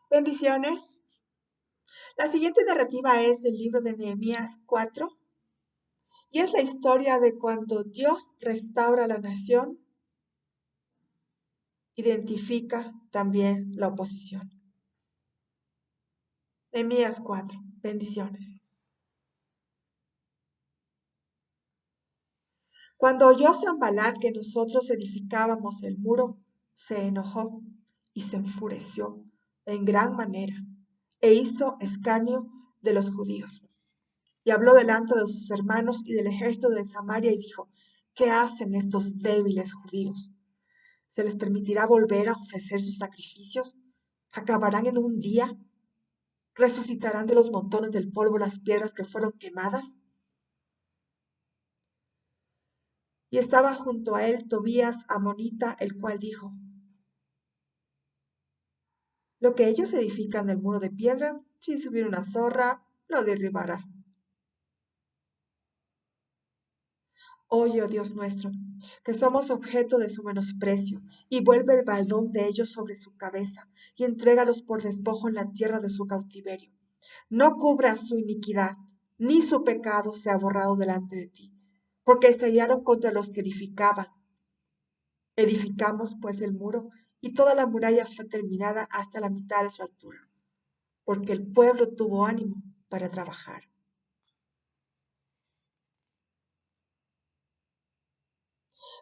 Bendiciones. La siguiente narrativa es del libro de Nehemías 4 y es la historia de cuando Dios restaura la nación, identifica también la oposición. Nehemías 4. Bendiciones. Cuando oyó Sanballat que nosotros edificábamos el muro, se enojó y se enfureció en gran manera e hizo escarnio de los judíos. Y habló delante de sus hermanos y del ejército de Samaria y dijo: ¿Qué hacen estos débiles judíos? ¿Se les permitirá volver a ofrecer sus sacrificios? ¿Acabarán en un día? ¿Resucitarán de los montones del polvo las piedras que fueron quemadas? Y estaba junto a él Tobías amonita, el cual dijo: Lo que ellos edifican del muro de piedra, sin subir una zorra, lo derribará. Oye, oh Dios nuestro, que somos objeto de su menosprecio, y vuelve el baldón de ellos sobre su cabeza, y entrégalos por despojo en la tierra de su cautiverio. No cubras su iniquidad, ni su pecado sea borrado delante de ti, porque se hallaron contra los que edificaban. Edificamos pues el muro, y toda la muralla fue terminada hasta la mitad de su altura, porque el pueblo tuvo ánimo para trabajar.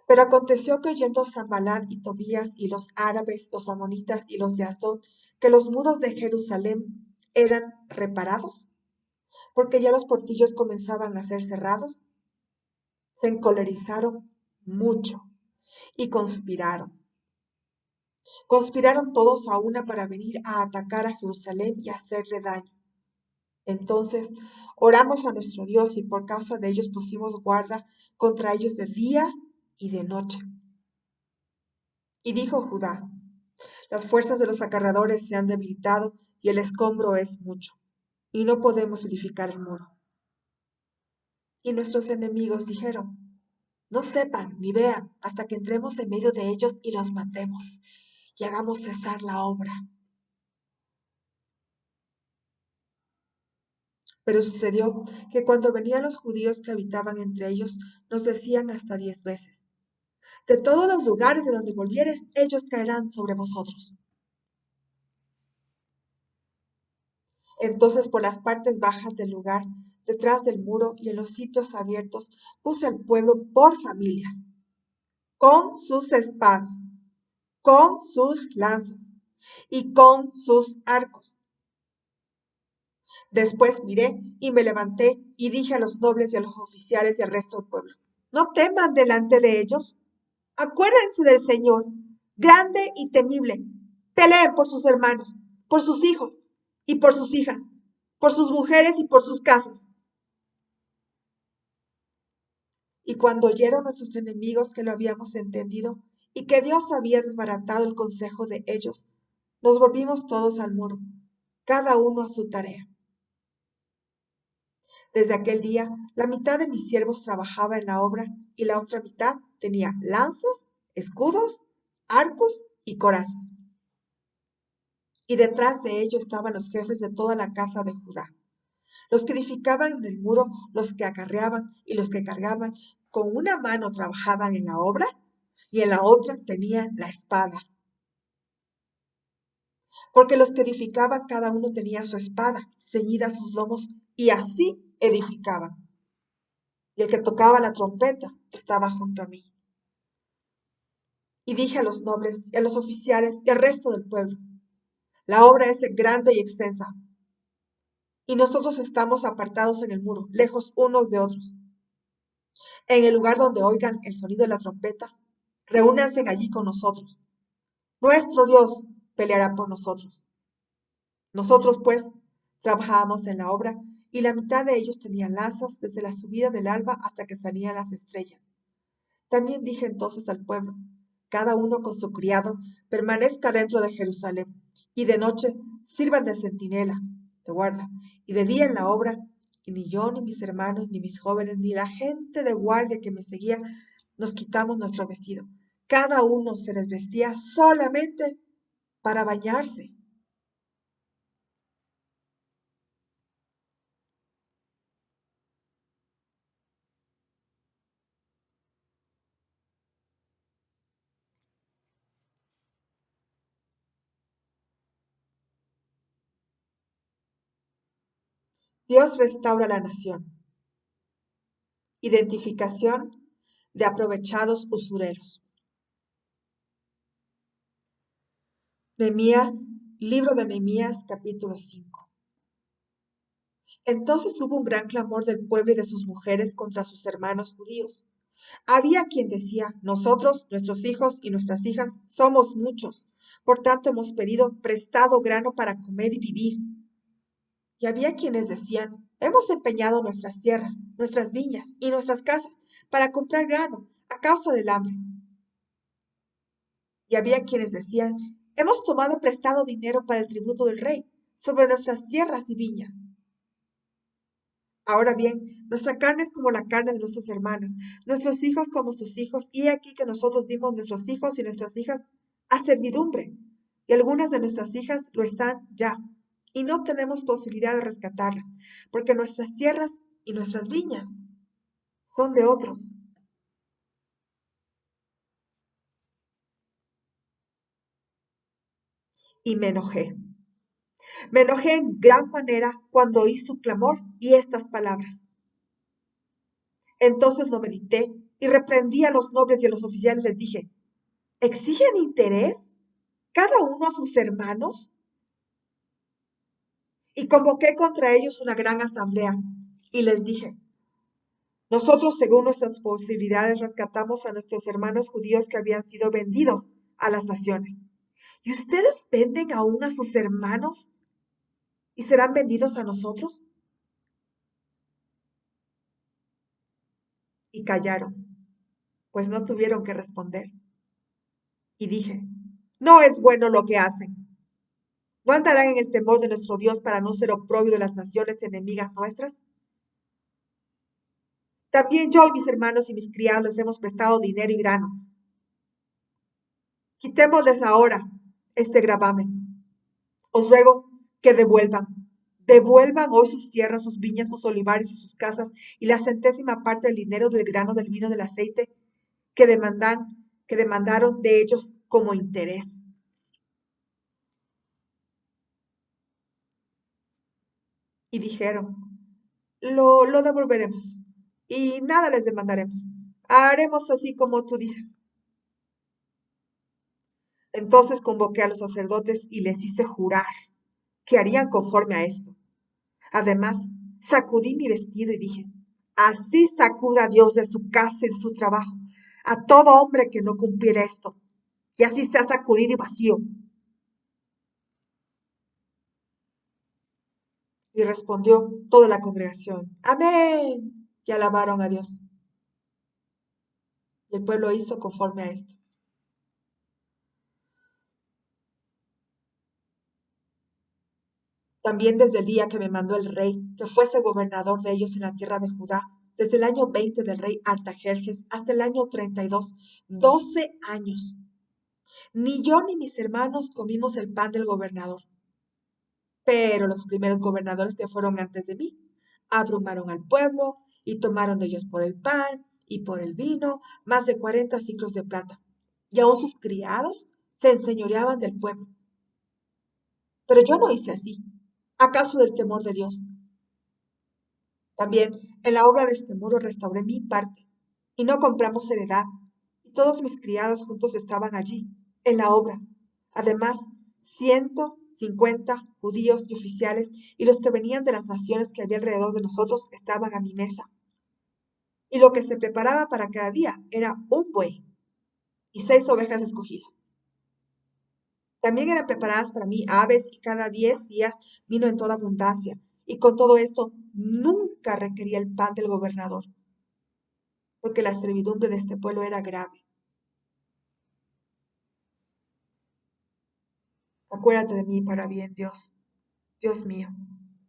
Pero aconteció que oyendo Sanballat y Tobías y los árabes, los amonitas y los de Asdod, que los muros de Jerusalén eran reparados, porque ya los portillos comenzaban a ser cerrados, se encolerizaron mucho y conspiraron. Conspiraron todos a una para venir a atacar a Jerusalén y hacerle daño. Entonces oramos a nuestro Dios y por causa de ellos pusimos guarda contra ellos de día y de noche. Y dijo Judá: Las fuerzas de los acarreadores se han debilitado y el escombro es mucho, y no podemos edificar el muro. Y nuestros enemigos dijeron: No sepan ni vean hasta que entremos en medio de ellos y los matemos, y hagamos cesar la obra. Pero sucedió que cuando venían los judíos que habitaban entre ellos, nos decían hasta 10 veces: De todos los lugares de donde volvieres, ellos caerán sobre vosotros. Entonces por las partes bajas del lugar, detrás del muro y en los sitios abiertos, puse al pueblo por familias, con sus espadas, con sus lanzas y con sus arcos. Después miré y me levanté y dije a los nobles y a los oficiales y al resto del pueblo: No teman delante de ellos. Acuérdense del Señor, grande y temible. Peleen por sus hermanos, por sus hijos y por sus hijas, por sus mujeres y por sus casas. Y cuando oyeron nuestros enemigos que lo habíamos entendido y que Dios había desbaratado el consejo de ellos, nos volvimos todos al muro, cada uno a su tarea. Desde aquel día, la mitad de mis siervos trabajaba en la obra y la otra mitad tenía lanzas, escudos, arcos y corazas. Y detrás de ello estaban los jefes de toda la casa de Judá, los que edificaban en el muro, los que acarreaban y los que cargaban. Con una mano trabajaban en la obra y en la otra tenían la espada. Porque los que edificaban cada uno tenía su espada ceñida a sus lomos y así edificaban. Y el que tocaba la trompeta estaba junto a mí. Y dije a los nobles y a los oficiales y al resto del pueblo: La obra es grande y extensa, y nosotros estamos apartados en el muro, lejos unos de otros. En el lugar donde oigan el sonido de la trompeta, reúnanse allí con nosotros. Nuestro Dios peleará por nosotros. Nosotros, pues, trabajábamos en la obra, y la mitad de ellos tenían lanzas desde la subida del alba hasta que salían las estrellas. También dije entonces al pueblo: Cada uno con su criado permanezca dentro de Jerusalén, y de noche sirvan de centinela, de guarda, y de día en la obra, y ni yo, ni mis hermanos, ni mis jóvenes, ni la gente de guardia que me seguía, nos quitamos nuestro vestido. Cada uno se desvestía solamente para bañarse. Dios restaura la nación. Identificación de aprovechados usureros. Nehemías, libro de Nehemías, capítulo 5. Entonces hubo un gran clamor del pueblo y de sus mujeres contra sus hermanos judíos. Había quien decía, nosotros, nuestros hijos y nuestras hijas, somos muchos. Por tanto, hemos pedido prestado grano para comer y vivir. Y había quienes decían, hemos empeñado nuestras tierras, nuestras viñas y nuestras casas para comprar grano a causa del hambre. Y había quienes decían, hemos tomado prestado dinero para el tributo del rey sobre nuestras tierras y viñas. Ahora bien, nuestra carne es como la carne de nuestros hermanos, nuestros hijos como sus hijos, y he aquí que nosotros dimos nuestros hijos y nuestras hijas a servidumbre, y algunas de nuestras hijas lo están ya, y no tenemos posibilidad de rescatarlas, porque nuestras tierras y nuestras viñas son de otros. Y me enojé en gran manera cuando oí su clamor y estas palabras. Entonces lo medité y reprendí a los nobles y a los oficiales, les dije, ¿exigen interés cada uno a sus hermanos? Y convoqué contra ellos una gran asamblea y les dije, nosotros según nuestras posibilidades rescatamos a nuestros hermanos judíos que habían sido vendidos a las naciones. ¿Y ustedes venden aún a sus hermanos y serán vendidos a nosotros? Y callaron, pues no tuvieron que responder. Y dije, no es bueno lo que hacen. ¿No andarán en el temor de nuestro Dios para no ser oprobio de las naciones enemigas nuestras? También yo y mis hermanos y mis criados les hemos prestado dinero y grano. Quitémosles ahora este gravamen. Os ruego que devuelvan hoy sus tierras, sus viñas, sus olivares y sus casas, y la centésima parte del dinero, del grano, del vino, del aceite que demandaron de ellos como interés. Y dijeron, lo devolveremos, y nada les demandaremos. Haremos así como tú dices. Entonces convoqué a los sacerdotes y les hice jurar que harían conforme a esto. Además, sacudí mi vestido y dije, así sacuda Dios de su casa y de su trabajo a todo hombre que no cumpliera esto, y así sea sacudido y vacío. Y respondió toda la congregación, amén, y alabaron a Dios. Y el pueblo hizo conforme a esto. También desde el día que me mandó el rey, que fuese gobernador de ellos en la tierra de Judá, desde el año 20 del rey Artajerjes hasta el año 32, 12 años. Ni yo ni mis hermanos comimos el pan del gobernador. Pero los primeros gobernadores que fueron antes de mí abrumaron al pueblo y tomaron de ellos por el pan y por el vino más de 40 ciclos de plata. Y aun sus criados se enseñoreaban del pueblo. Pero yo no hice así. ¿Acaso del temor de Dios? También en la obra de este muro restauré mi parte y no compramos heredad. Y todos mis criados juntos estaban allí, en la obra. Además, 150 judíos y oficiales y los que venían de las naciones que había alrededor de nosotros estaban a mi mesa. Y lo que se preparaba para cada día era un buey y 6 ovejas escogidas. También eran preparadas para mí aves y cada 10 días vino en toda abundancia. Y con todo esto nunca requería el pan del gobernador, porque la servidumbre de este pueblo era grave. Acuérdate de mí para bien, Dios, Dios mío,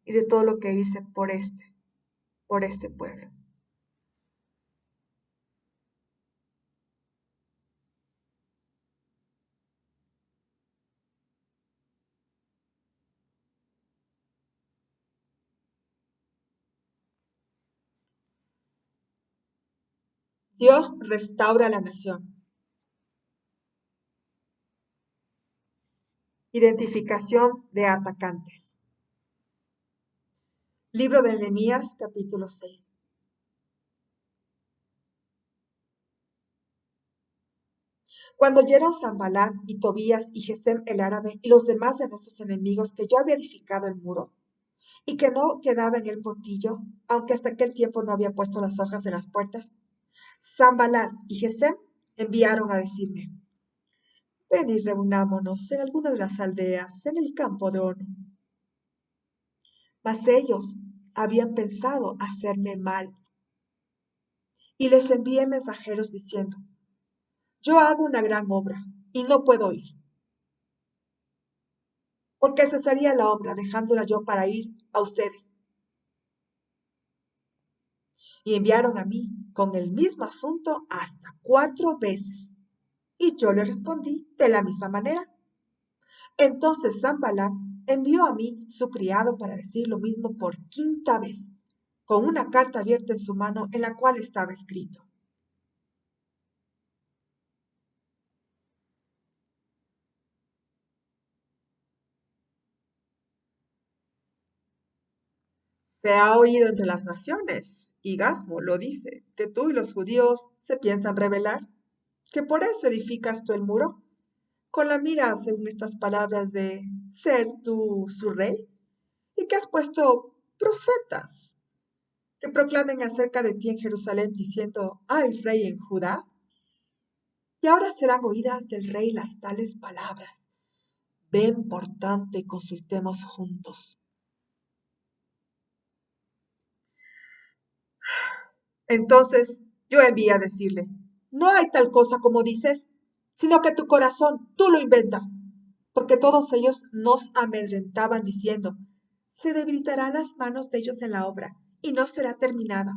y de todo lo que hice por este pueblo. Dios restaura la nación. Identificación de atacantes. Libro de Nehemías, capítulo 6. Cuando oyeron Sanballat y Tobías y Gesem el árabe y los demás de nuestros enemigos que yo había edificado el muro y que no quedaba en el portillo, aunque hasta aquel tiempo no había puesto las hojas de las puertas, Sanballat y Gesem enviaron a decirme: ven y reunámonos en alguna de las aldeas, en el campo de Ono. Mas ellos habían pensado hacerme mal, y les envié mensajeros diciendo: yo hago una gran obra, y no puedo ir, porque cesaría la obra dejándola yo para ir a ustedes. Y enviaron a mí con el mismo asunto hasta 4 veces, y yo le respondí de la misma manera. Entonces Sanballat envió a mí su criado para decir lo mismo por 5.ª vez, con una carta abierta en su mano en la cual estaba escrito: se ha oído entre las naciones, y Gasmo lo dice, que tú y los judíos se piensan rebelar, que por eso edificas tú el muro, con la mira, según estas palabras, de ser tú su rey, y que has puesto profetas que proclamen acerca de ti en Jerusalén, diciendo: hay rey en Judá. Y ahora serán oídas del rey las tales palabras. Ven, por tanto, y consultemos juntos. Entonces yo envié a decirle: no hay tal cosa como dices, sino que tu corazón tú lo inventas, porque todos ellos nos amedrentaban diciendo: se debilitarán las manos de ellos en la obra, y no será terminada.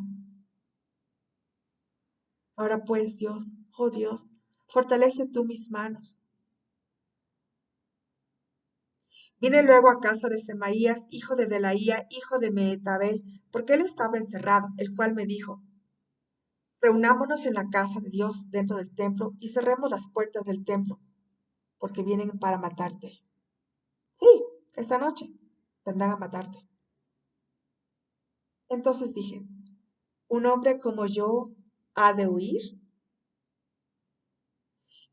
Ahora pues, Dios, oh Dios, fortalece tú mis manos. Vine luego a casa de Semaías, hijo de Delaía, hijo de Mehetabel, porque él estaba encerrado, el cual me dijo: reunámonos en la casa de Dios dentro del templo y cerremos las puertas del templo, porque vienen para matarte. Sí, esta noche vendrán a matarte. Entonces dije: ¿un hombre como yo ha de huir?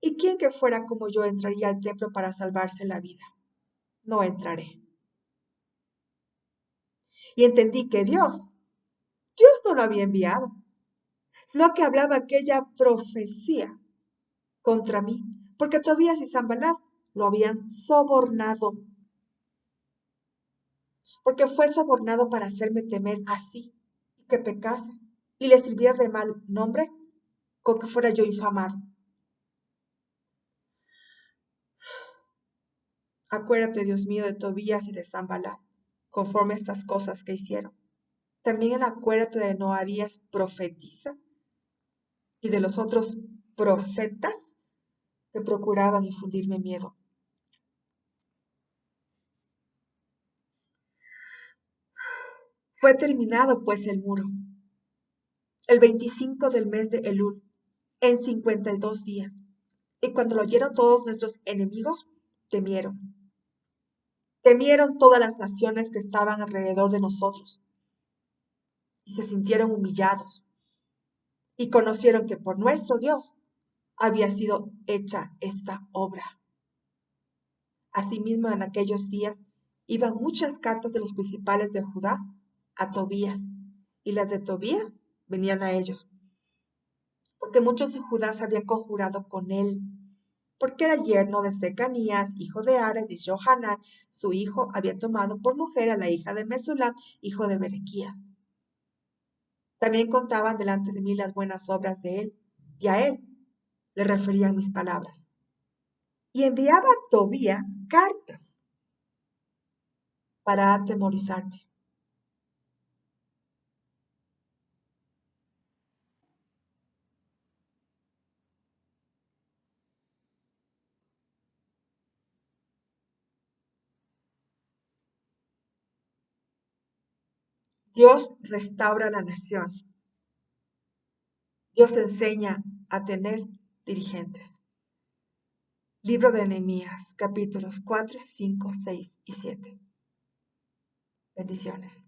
¿Y quién que fuera como yo entraría al templo para salvarse la vida? No entraré. Y entendí que Dios no lo había enviado, sino que hablaba aquella profecía contra mí, porque Tobías y Sanballat lo habían sobornado, porque fue sobornado para hacerme temer así, y que pecase, y le sirviera de mal nombre, con que fuera yo infamado. Acuérdate, Dios mío, de Tobías y de Sanballat, conforme a estas cosas que hicieron. También acuérdate de Noadías profetiza y de los otros profetas que procuraban infundirme miedo. Fue terminado pues el muro, el 25 del mes de Elul, en 52 días. Y cuando lo oyeron todos nuestros enemigos, temieron. Temieron todas las naciones que estaban alrededor de nosotros y se sintieron humillados y conocieron que por nuestro Dios había sido hecha esta obra. Asimismo, en aquellos días iban muchas cartas de los principales de Judá a Tobías, y las de Tobías venían a ellos, porque muchos de Judá se habían conjurado con él, porque era yerno de Secanías, hijo de Ares, y Johanán, su hijo, había tomado por mujer a la hija de Mesulam, hijo de Berequías. También contaban delante de mí las buenas obras de él, y a él le referían mis palabras. Y enviaba a Tobías cartas para atemorizarme. Dios restaura la nación. Dios enseña a tener dirigentes. Libro de Nehemías, capítulos 4, 5, 6 y 7. Bendiciones.